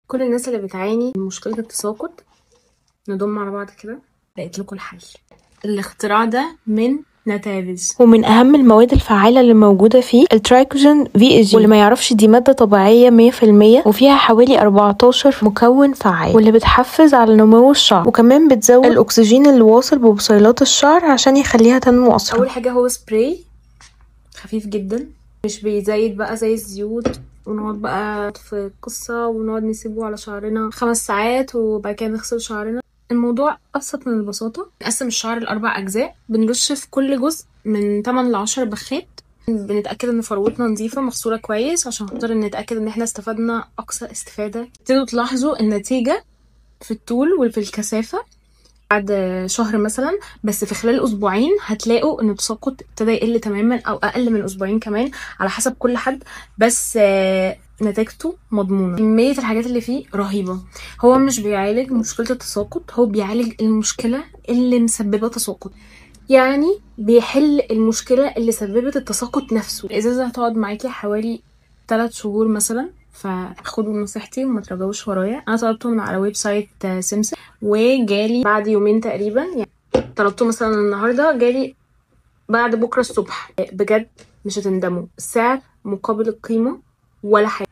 كل الناس اللي بتعاني من مشكلة التساقط نضم على بعض كده لقيت لكم الحل. الاختراع ده من نتافيز، ومن أهم المواد الفعالة اللي موجودة فيه الترايكوجين VAG، واللي ما يعرفش دي مادة طبيعية 100%، وفيها حوالي 14 مكون فعال، واللي بتحفز على نمو الشعر، وكمان بتزود الأكسجين اللي واصل ببصيلات الشعر عشان يخليها تنمو أسرع. أول حاجة هو سبراي خفيف جدا، مش بيزيد بقى زي الزيوت ونقعد بقى في قصة ونقعد نسيبه على شعرنا 5 ساعات وبعد كده نغسل شعرنا. الموضوع أبسط من البساطة. نقسم الشعر ل4 أجزاء، بنرش في كل جزء من 8 ل 10 بخات، بنتأكد ان فروتنا نظيفة مغسولة كويس عشان خاطر نتأكد ان احنا استفدنا أقصى استفادة. تبتدوا تلاحظوا النتيجة في الطول وفي الكثافة بعد شهر مثلا، بس في خلال أسبوعين هتلاقوا ان التساقط ابتدى يقل تماما او اقل من أسبوعين كمان على حسب كل حد، بس نتيجته مضمونة. كمية الحاجات اللي فيه رهيبة. هو مش بيعالج مشكلة التساقط، هو بيعالج المشكلة اللي مسببة تساقط، يعني بيحل المشكلة اللي سببت التساقط نفسه. الإزازة هتقعد معاكي حوالي 3 شهور مثلا، فخدوا نصيحتي وما تراجعوش ورايا. انا طلبته من على ويب سايت سمسم وجالي بعد يومين تقريبا، يعني طلبته مثلا النهارده جالي بعد بكره الصبح. بجد مش هتندموا، السعر مقابل القيمه ولا حاجه.